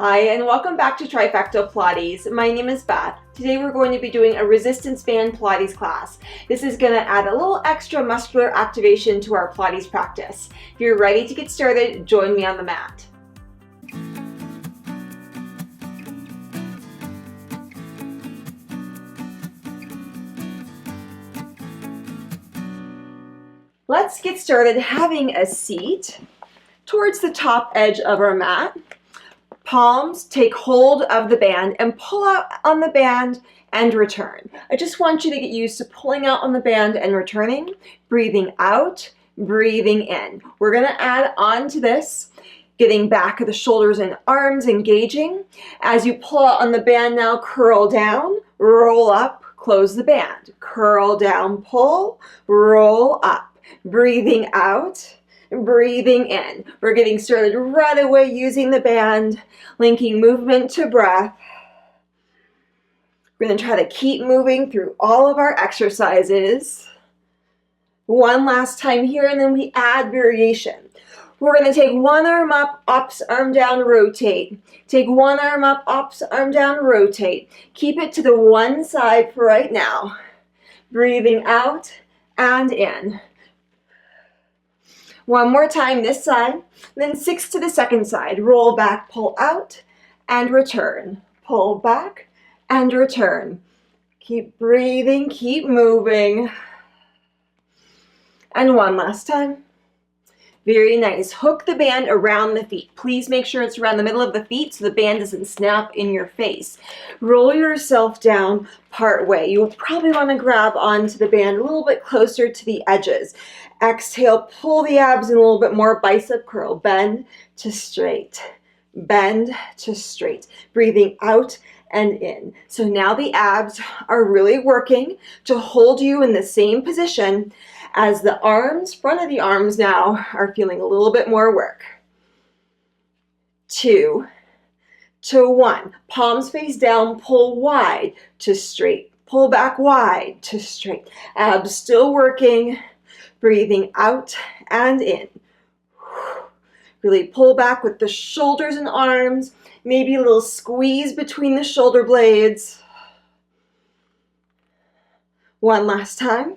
Hi, and welcome back to Trifecta Pilates. My name is Beth. Today we're going to be doing a resistance band Pilates class. This is going to add a little extra muscular activation to our Pilates practice. If you're ready to get started, join me on the mat. Let's get started having a seat towards the top edge of our mat. Palms take hold of the band and pull out on the band and return. I just want you to get used to pulling out on the band and returning, breathing out, breathing in. We're going to add on to this, getting back of the shoulders and arms engaging. As you pull out on the band now, curl down, roll up, close the band. Curl down, pull, roll up, breathing out, breathing in. We're getting started right away using the band, linking movement to breath. We're going to try to keep moving through all of our exercises. One last time here, and then we add variation. We're going to take one arm up, ups, arm down, rotate. Take one arm up, ups, arm down, rotate. Keep it to the one side for right now. Breathing out and in. One more time this side, then 6 to the second side. Roll back, pull out, and return. Pull back, and return. Keep breathing, keep moving. And one last time. Very nice. Hook the band around the feet. Please make sure it's around the middle of the feet so the band doesn't snap in your face. Roll yourself down part way. You'll probably want to grab onto the band a little bit closer to the edges. Exhale, pull the abs in a little bit more, bicep curl. Bend to straight. Bend to straight. Breathing out and in. So now the abs are really working to hold you in the same position as the arms, front of the arms now are feeling a little bit more work. 2 to 1. Palms face down, pull wide to straight. Pull back wide to straight. Abs still working. Breathing out and in. Really pull back with the shoulders and arms. Maybe a little squeeze between the shoulder blades. One last time.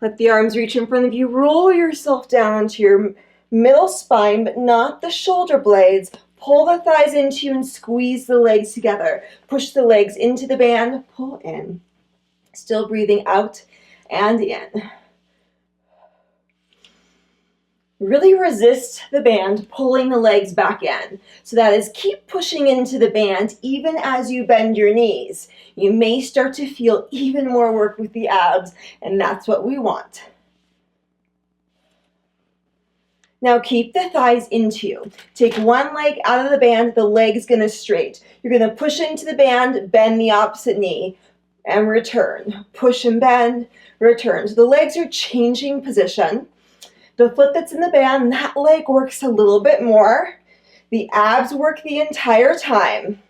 Let the arms reach in front of you. Roll yourself down onto your middle spine, but not the shoulder blades. Pull the thighs into you and squeeze the legs together. Push the legs into the band. Pull in. Still breathing out and in. Really resist the band, pulling the legs back in. So that is, keep pushing into the band even as you bend your knees. You may start to feel even more work with the abs, and that's what we want. Now keep the thighs into you. Take one leg out of the band, the leg's gonna straight. You're gonna push into the band, bend the opposite knee, and return. Push and bend, return. So the legs are changing position. The foot that's in the band, that leg works a little bit more. The abs work the entire time.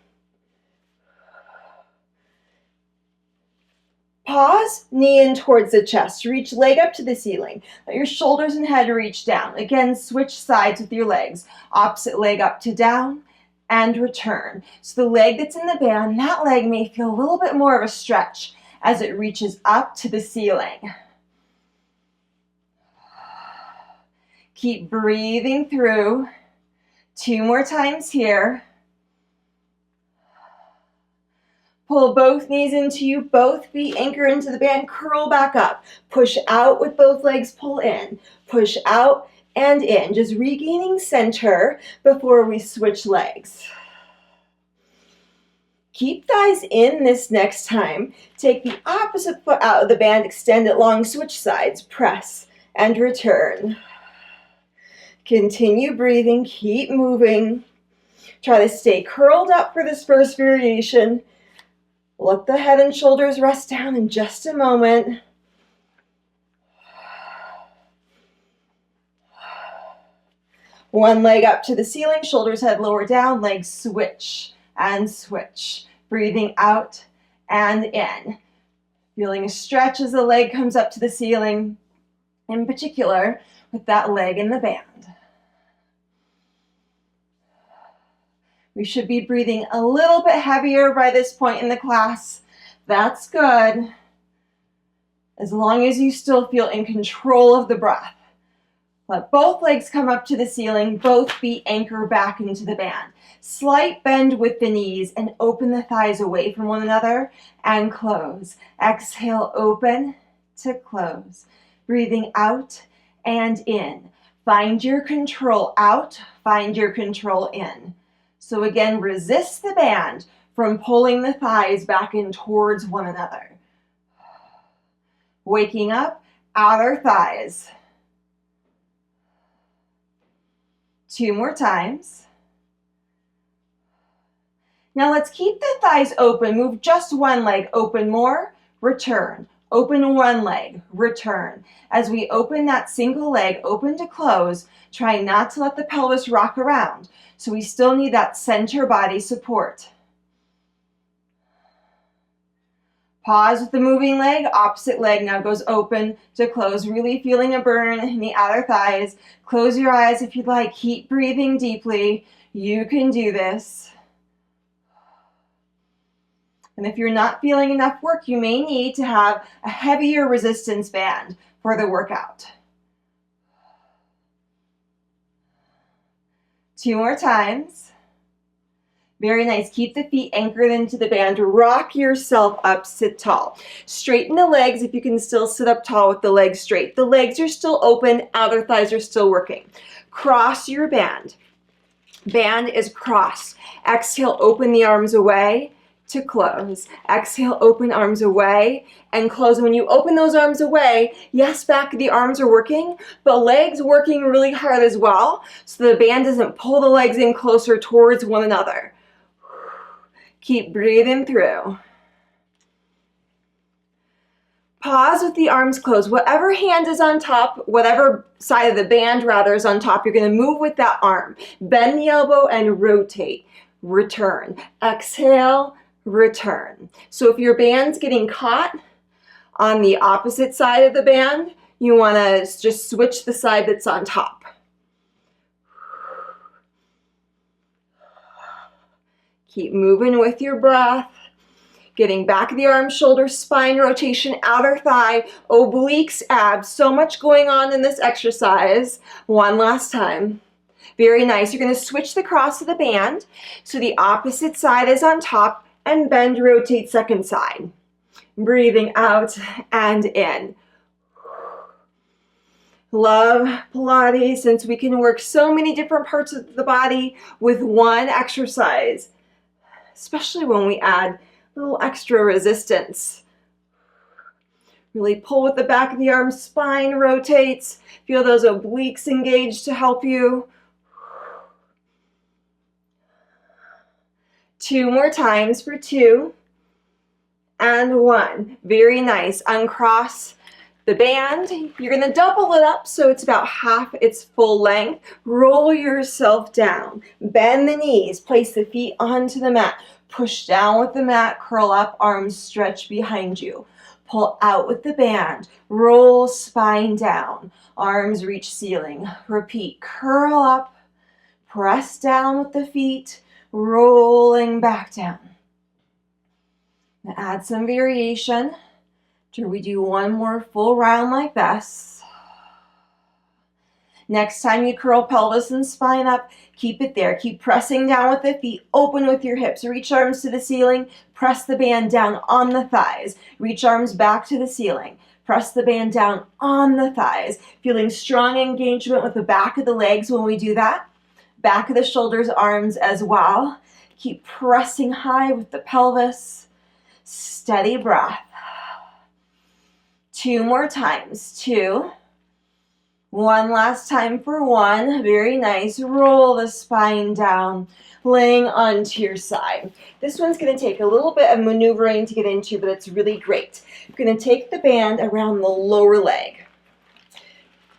Pause, knee in towards the chest. Reach leg up to the ceiling. Let your shoulders and head reach down. Again, switch sides with your legs. Opposite leg up to down and return. So the leg that's in the band, that leg may feel a little bit more of a stretch as it reaches up to the ceiling. Keep breathing through. 2 more times here. Pull both knees into you, both feet anchor into the band, curl back up. Push out with both legs, pull in. Push out and in. Just regaining center before we switch legs. Keep thighs in this next time. Take the opposite foot out of the band, extend it long, switch sides, press and return. Continue breathing, keep moving. Try to stay curled up for this first variation. Let the head and shoulders rest down in just a moment. One leg up to the ceiling, shoulders, head lower down, legs switch and switch. Breathing out and in. Feeling a stretch as the leg comes up to the ceiling, in particular with that leg in the band. We should be breathing a little bit heavier by this point in the class. That's good. As long as you still feel in control of the breath. Let both legs come up to the ceiling, both feet anchor back into the band. Slight bend with the knees and open the thighs away from one another and close. Exhale, open to close. Breathing out and in. Find your control out, find your control in. So again, resist the band from pulling the thighs back in towards one another. Waking up, outer thighs. 2 more times. Now let's keep the thighs open. Move just one leg. Open more, return. Open one leg, return. As we open that single leg, open to close, try not to let the pelvis rock around. So we still need that center body support. Pause with the moving leg, opposite leg now goes open to close, really feeling a burn in the outer thighs. Close your eyes if you'd like, keep breathing deeply. You can do this. And if you're not feeling enough work, you may need to have a heavier resistance band for the workout. 2 more times. Very nice. Keep the feet anchored into the band. Rock yourself up, sit tall. Straighten the legs if you can still sit up tall with the legs straight. The legs are still open, outer thighs are still working. Cross your band. Band is crossed. Exhale, open the arms away to close. Exhale, open arms away and close. When you open those arms away, yes, back of the arms are working, but legs working really hard as well, so the band doesn't pull the legs in closer towards one another. Keep breathing through. Pause with the arms closed. Whatever hand is on top, whatever side of the band rather is on top, you're going to move with that arm. Bend the elbow and rotate. Return. Exhale, return. So if your band's getting caught on the opposite side of the band, you want to just switch the side that's on top. Keep moving with your breath. Getting back of the arms, shoulders, spine rotation, outer thigh, obliques, abs. So much going on in this exercise. One last time. Very nice. You're going to switch the cross of the band so the opposite side is on top and bend, rotate second side. Breathing out and in. Love Pilates since we can work so many different parts of the body with one exercise, especially when we add a little extra resistance. Really pull with the back of the arm, spine rotates. Feel those obliques engaged to help you. 2 more times for 2 and 1. Very nice. Uncross the band. You're going to double it up so it's about half its full length. Roll yourself down. Bend the knees. Place the feet onto the mat. Push down with the mat. Curl up. Arms stretch behind you. Pull out with the band. Roll spine down. Arms reach ceiling. Repeat. Curl up. Press down with the feet. Rolling back down. Now add some variation. After we do one more full round like this. Next time you curl pelvis and spine up, keep it there. Keep pressing down with the feet. Open with your hips. Reach arms to the ceiling. Press the band down on the thighs. Reach arms back to the ceiling. Press the band down on the thighs. Feeling strong engagement with the back of the legs when we do that. Back of the shoulders, arms as well. Keep pressing high with the pelvis. Steady breath. 2 more times. 2. 1 last time for 1. Very nice. Roll the spine down, laying onto your side. This one's going to take a little bit of maneuvering to get into, but it's really great. You're going to take the band around the lower leg.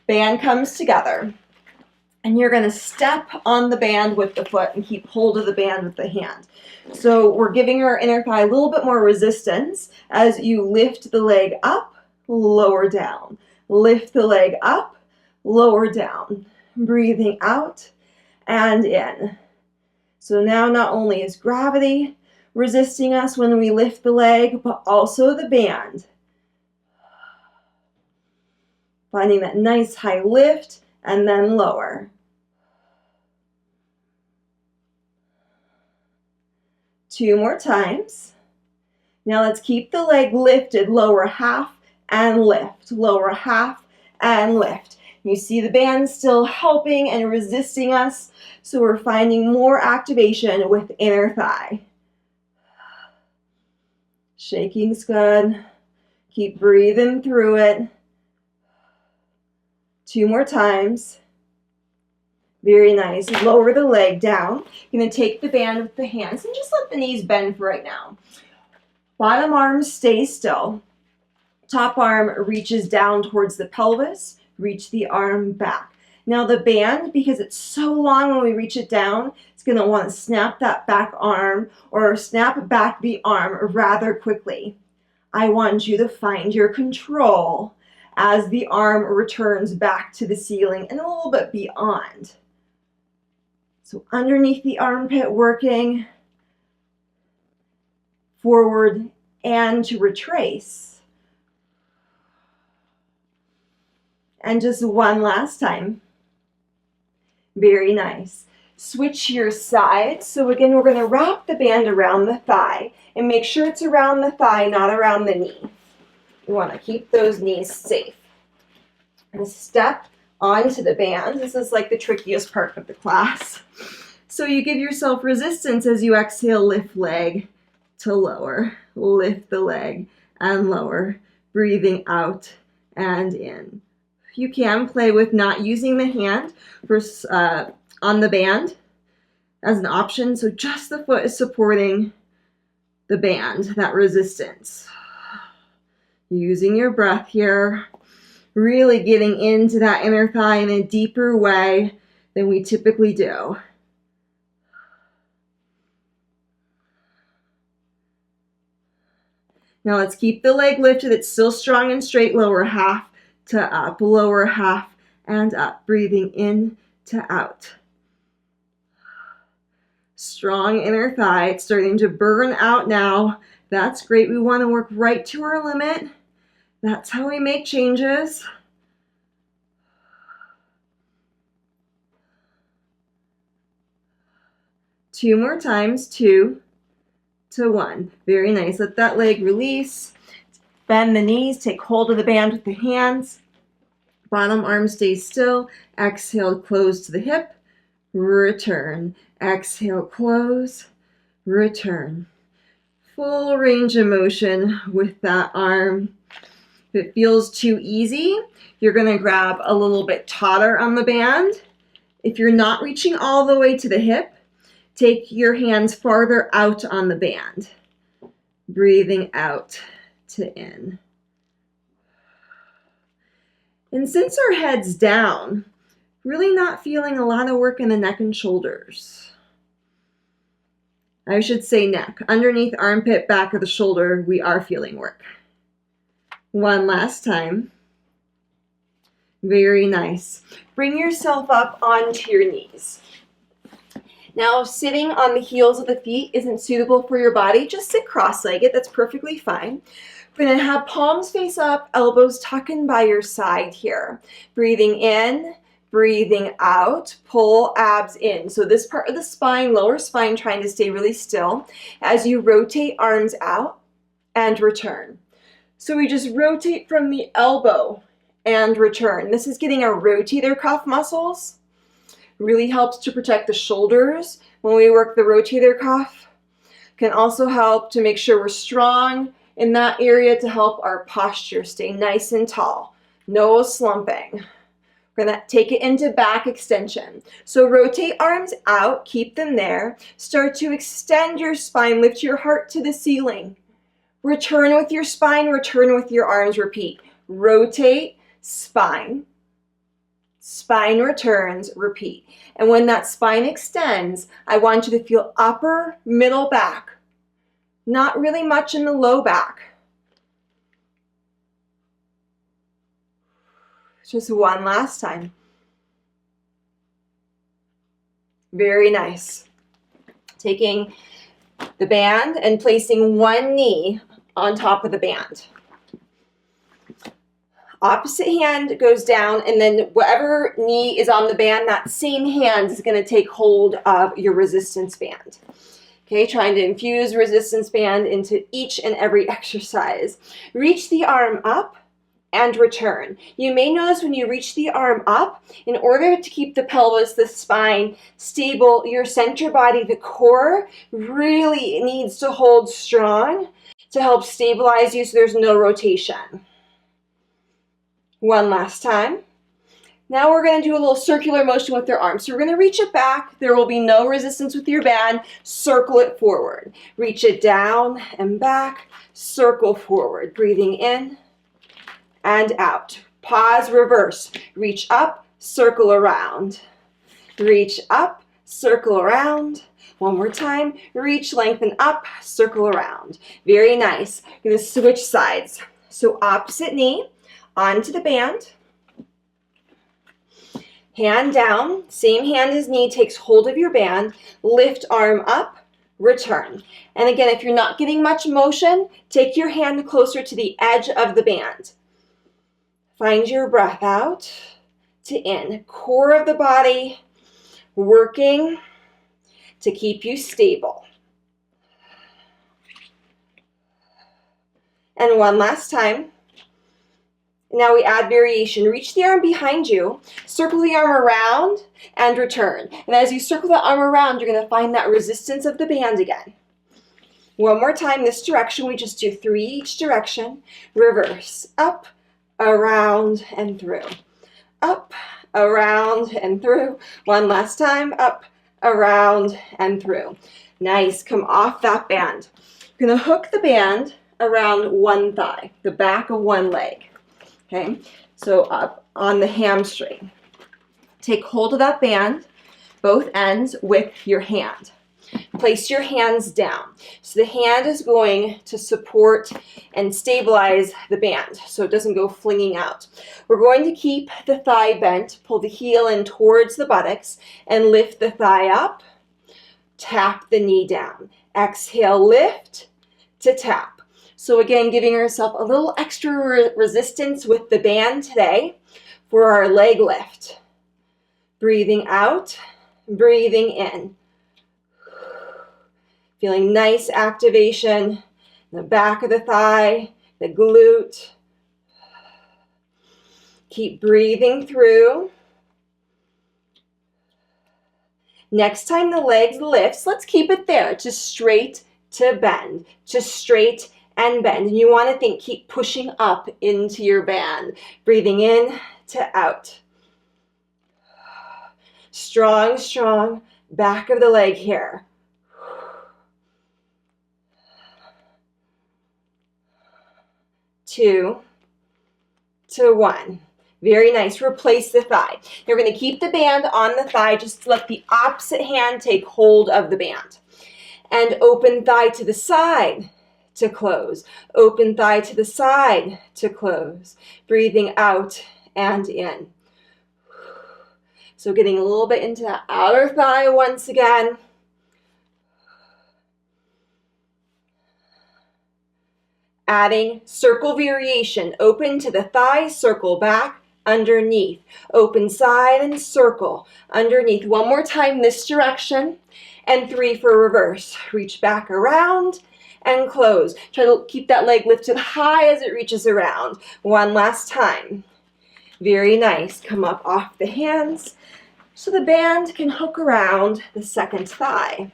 Band comes together. And you're going to step on the band with the foot and keep hold of the band with the hand. So we're giving our inner thigh a little bit more resistance as you lift the leg up, lower down. Lift the leg up, lower down. Breathing out and in. So now not only is gravity resisting us when we lift the leg, but also the band. Finding that nice high lift and then lower. 2 more times. Now let's keep the leg lifted, lower half and lift, lower half and lift. You see the band still helping and resisting us, so we're finding more activation with inner thigh. Shaking's good. Keep breathing through it. 2 more times. Very nice. Lower the leg down. You're going to take the band with the hands and just let the knees bend for right now. Bottom arm stays still. Top arm reaches down towards the pelvis. Reach the arm back. Now the band, because it's so long when we reach it down, it's going to want to snap that back arm or snap back the arm rather quickly. I want you to find your control as the arm returns back to the ceiling and a little bit beyond. So underneath the armpit, working forward and to retrace. And just one last time. Very nice. Switch your sides. So again, we're going to wrap the band around the thigh and make sure it's around the thigh, not around the knee. You want to keep those knees safe. And step onto the band. This is like the trickiest part of the class. So you give yourself resistance as you exhale, lift leg to lower. Lift the leg and lower. Breathing out and in. You can play with not using the hand for, on the band as an option. So just the foot is supporting the band, that resistance. Using your breath here. Really getting into that inner thigh in a deeper way than we typically do. Now let's keep the leg lifted. It's still strong and straight. Lower half to up. Lower half and up. Breathing in to out. Strong inner thigh. It's starting to burn out now. That's great. We want to work right to our limit. That's how we make changes. Two more times, 2 to 1. Very nice. Let that leg release. Bend the knees, take hold of the band with the hands. Bottom arm stays still. Exhale, close to the hip. Return. Exhale, close. Return. Full range of motion with that arm. If it feels too easy, you're going to grab a little bit tauter on the band. If you're not reaching all the way to the hip, take your hands farther out on the band. Breathing out to in. And since our head's down, really not feeling a lot of work in the neck and shoulders. I should say neck. Underneath armpit, back of the shoulder, we are feeling work. One last time. Very nice. Bring yourself up onto your knees. Now, sitting on the heels of the feet isn't suitable for your body. Just sit cross-legged. That's perfectly fine. We're going to have palms face up, elbows tuck in by your side here. Breathing in, breathing out, pull abs in. So this part of the spine, lower spine, trying to stay really still as you rotate arms out and return. So we just rotate from the elbow and return. This is getting our rotator cuff muscles. Really helps to protect the shoulders when we work the rotator cuff. Can also help to make sure we're strong in that area to help our posture stay nice and tall. No slumping. We're going to take it into back extension. So rotate arms out, keep them there. Start to extend your spine, lift your heart to the ceiling. Return with your spine, return with your arms, repeat. Rotate, spine. Spine returns, repeat. And when that spine extends, I want you to feel upper, middle back. Not really much in the low back. Just one last time. Very nice. Taking the band and placing one knee on top of the band. Opposite hand goes down, and then whatever knee is on the band, that same hand is going to take hold of your resistance band. Okay, trying to infuse resistance band into each and every exercise. Reach the arm up and return. You may notice when you reach the arm up, in order to keep the pelvis, the spine stable, your center body, the core, really needs to hold strong to help stabilize you so there's no rotation. One last time. Now we're going to do a little circular motion with your arms. So we're going to reach it back. There will be no resistance with your band. Circle it forward. Reach it down and back. Circle forward. Breathing in and out. Pause, reverse. Reach up, circle around. Reach up, circle around. One more time. Reach, lengthen up, circle around. Very nice. We're going to switch sides. So opposite knee onto the band. Hand down, same hand as knee takes hold of your band. Lift arm up, return. And again, if you're not getting much motion, take your hand closer to the edge of the band. Find your breath out to in. Core of the body working to keep you stable. And one last time. Now we add variation. Reach the arm behind you, circle the arm around, and return. And as you circle the arm around, you're going to find that resistance of the band again. One more time, this direction. We just do 3 each direction. Reverse. Up, around, and through. Up, around, and through. One last time. Up, around, and through. Nice. Come off that band. You're going to hook the band around one thigh, the back of one leg. Okay, so up on the hamstring. Take hold of that band, both ends with your hand. Place your hands down. So the hand is going to support and stabilize the band so it doesn't go flinging out. We're going to keep the thigh bent, pull the heel in towards the buttocks, and lift the thigh up, tap the knee down. Exhale, lift to tap. So again, giving ourselves a little extra resistance with the band today for our leg lift. Breathing out, breathing in. Feeling nice activation in the back of the thigh, the glute. Keep breathing through. Next time the legs lifts, let's keep it there, just straight to bend, just straight and bend. And you want to think, keep pushing up into your band. Breathing in to out. Strong, strong back of the leg here. 2 to 1. Very nice. Replace the thigh. You're going to keep the band on the thigh. Just let the opposite hand take hold of the band. And open thigh to the side to close. Open thigh to the side to close. Breathing out and in. So getting a little bit into that outer thigh once again. Adding circle variation. Open to the thigh, circle back, underneath. Open side and circle underneath. One more time this direction. And 3 for reverse. Reach back around and close. Try to keep that leg lifted high as it reaches around. One last time. Very nice. Come up off the hands so the band can hook around the second thigh.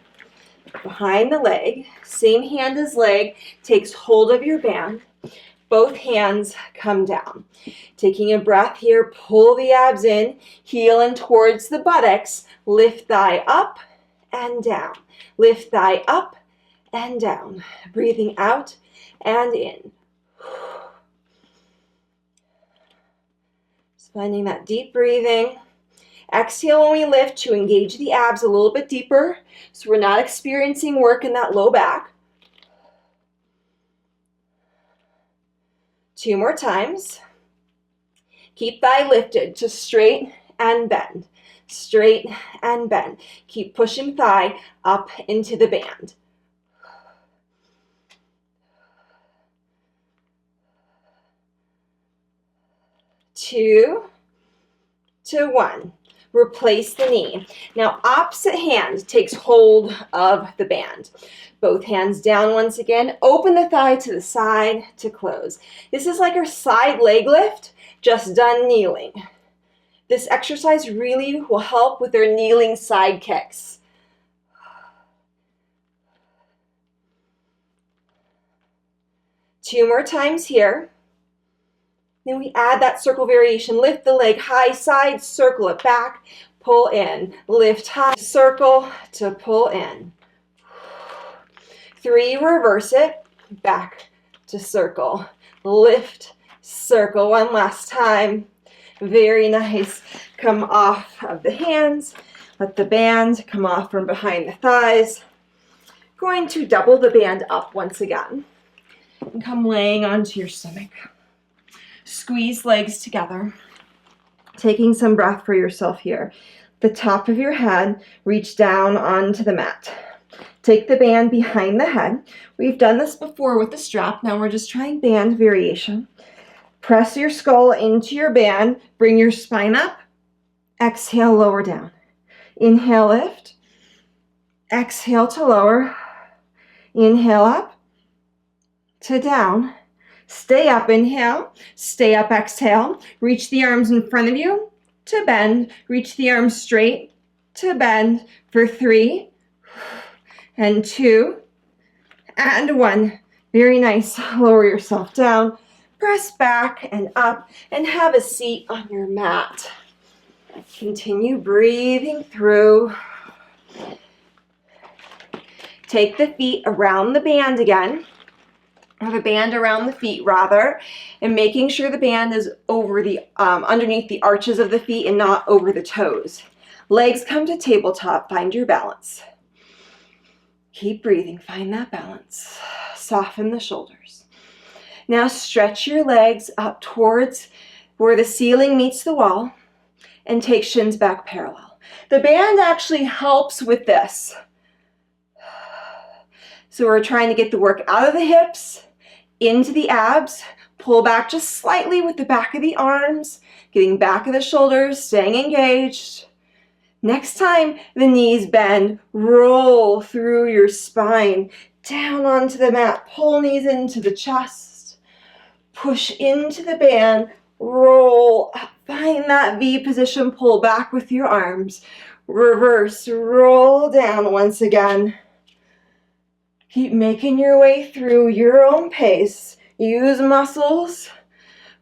Behind the leg, same hand as leg, takes hold of your band. Both hands come down. Taking a breath here, pull the abs in, heel in towards the buttocks, lift thigh up and down. Lift thigh up and down. Breathing out and in. Just finding that deep breathing. Exhale when we lift to engage the abs a little bit deeper so we're not experiencing work in that low back. 2 more times. Keep thigh lifted, just straight and bend. Straight and bend. Keep pushing thigh up into the band. 2 to 1. Replace the knee. Now opposite hand takes hold of the band. Both hands down once again. Open the thigh to the side to close. This is like our side leg lift, just done kneeling. This exercise really will help with their kneeling side kicks. Two more times here. Then we add that circle variation. Lift the leg high side, circle it back, pull in. Lift high, circle to pull in. 3, reverse it, back to circle. Lift, circle. One last time. Very nice. Come off of the hands. Let the band come off from behind the thighs. Going to double the band up once again. And come laying onto your stomach. Squeeze legs together. Taking some breath for yourself here. The top of your head, reach down onto the mat. Take the band behind the head. We've done this before with the strap. Now we're just trying band variation. Press your skull into your band. Bring your spine up. Exhale, lower down. Inhale, lift. Exhale to lower. Inhale up to down. Stay up, inhale. Stay up, exhale. Reach the arms in front of you to bend. Reach the arms straight to bend for 3 and 2 and 1. Very nice. Lower yourself down. Press back and up and have a seat on your mat. Continue breathing through. Take the feet around the band again. Or the band around the feet rather, and making sure the band is over the underneath the arches of the feet and not over the toes. Legs come to tabletop. Find your balance. Keep breathing. Find that balance. Soften the shoulders. Now stretch your legs up towards where the ceiling meets the wall and take shins back parallel. The band actually helps with this. So we're trying to get the work out of the hips, into the abs, pull back just slightly with the back of the arms, getting back of the shoulders, staying engaged. Next time the knees bend, roll through your spine, down onto the mat, pull knees into the chest, push into the band, roll up, find that V position, pull back with your arms, reverse, roll down once again. Keep making your way through your own pace. Use muscles.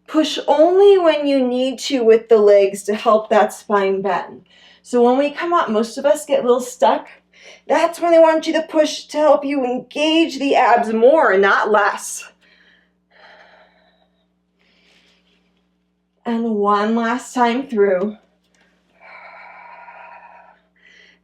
Push only when you need to with the legs to help that spine bend. So when we come up, most of us get a little stuck. That's when I want you to push to help you engage the abs more, not less. And one last time through.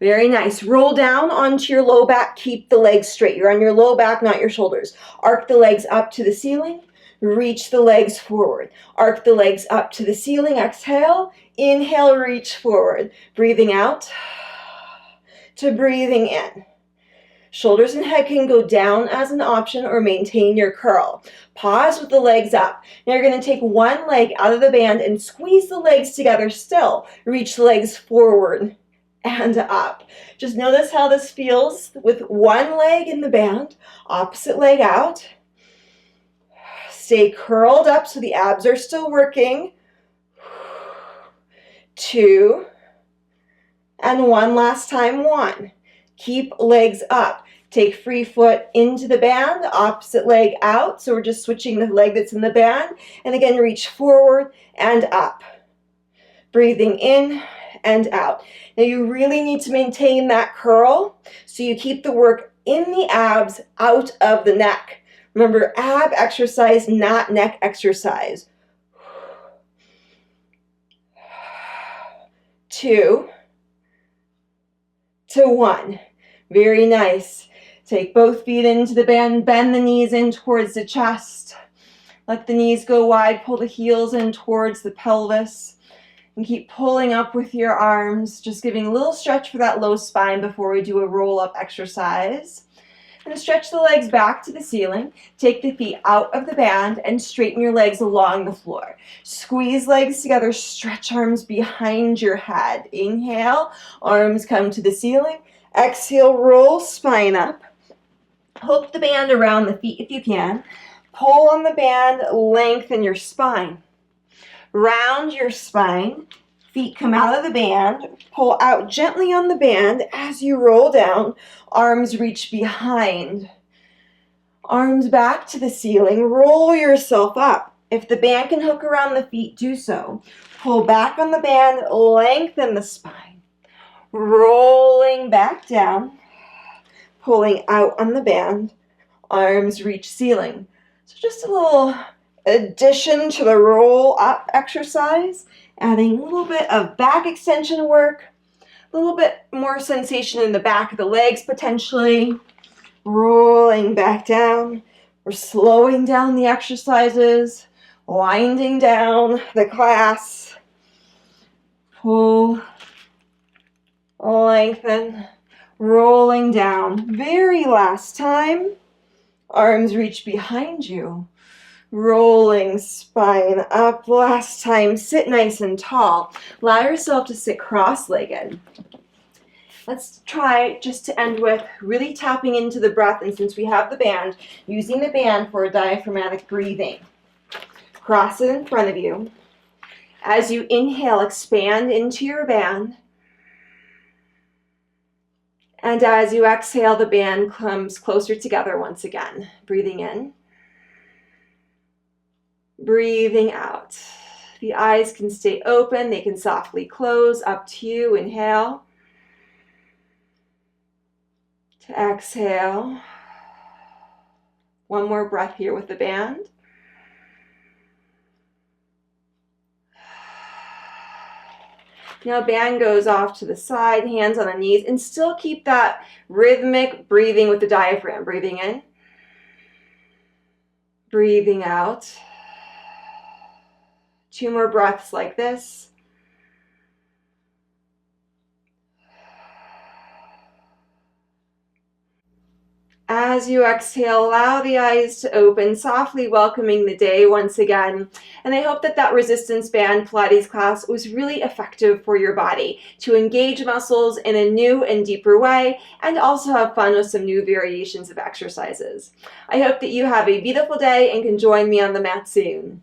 Very nice. Roll down onto your low back. Keep the legs straight. You're on your low back, not your shoulders. Arc the legs up to the ceiling. Reach the legs forward. Arc the legs up to the ceiling. Exhale. Inhale, reach forward. Breathing out to breathing in. Shoulders and head can go down as an option or maintain your curl. Pause with the legs up. Now you're going to take one leg out of the band and squeeze the legs together still. Reach the legs forward and up. Just notice how this feels with one leg in the band, opposite leg out. Stay curled up so the abs are still working. 2 and 1 last time. 1. Keep legs up. Take free foot into the band, opposite leg out. So we're just switching the leg that's in the band. And again, reach forward and up. Breathing in and out. Now you really need to maintain that curl so you keep the work in the abs, out of the neck. Remember, ab exercise, not neck exercise. 2 to 1. Very nice. Take both feet into the band, bend the knees in towards the chest. Let the knees go wide, pull the heels in towards the pelvis. And keep pulling up with your arms, just giving a little stretch for that low spine before we do a roll-up exercise. And stretch the legs back to the ceiling. Take the feet out of the band and straighten your legs along the floor. Squeeze legs together, stretch arms behind your head. Inhale, arms come to the ceiling. Exhale, roll spine up. Hook the band around the feet if you can. Pull on the band, lengthen your spine. Round your spine. Feet come out of the band, pull out gently on the band as you roll down, arms reach behind. Arms back to the ceiling, roll yourself up. If the band can hook around the feet, do so. Pull back on the band, lengthen the spine. Rolling back down, pulling out on the band, arms reach ceiling. So just a little addition to the roll up exercise. Adding a little bit of back extension work, a little bit more sensation in the back of the legs potentially. Rolling back down. We're slowing down the exercises, winding down the class. Pull, lengthen, rolling down. Very last time. Arms reach behind you. Rolling spine up. Last time, sit nice and tall. Allow yourself to sit cross-legged. Let's try just to end with really tapping into the breath, and since we have the band, using the band for a diaphragmatic breathing. Cross it in front of you. As you inhale, expand into your band. And as you exhale, the band comes closer together once again. Breathing in. Breathing out. The eyes can stay open. They can softly close. Up to you. Inhale. To exhale. One more breath here with the band. Now band goes off to the side, hands on the knees, and still keep that rhythmic breathing with the diaphragm. Breathing in. Breathing out. 2 more breaths like this. As you exhale, allow the eyes to open, softly welcoming the day once again. And I hope that that resistance band Pilates class was really effective for your body to engage muscles in a new and deeper way, and also have fun with some new variations of exercises. I hope that you have a beautiful day and can join me on the mat soon.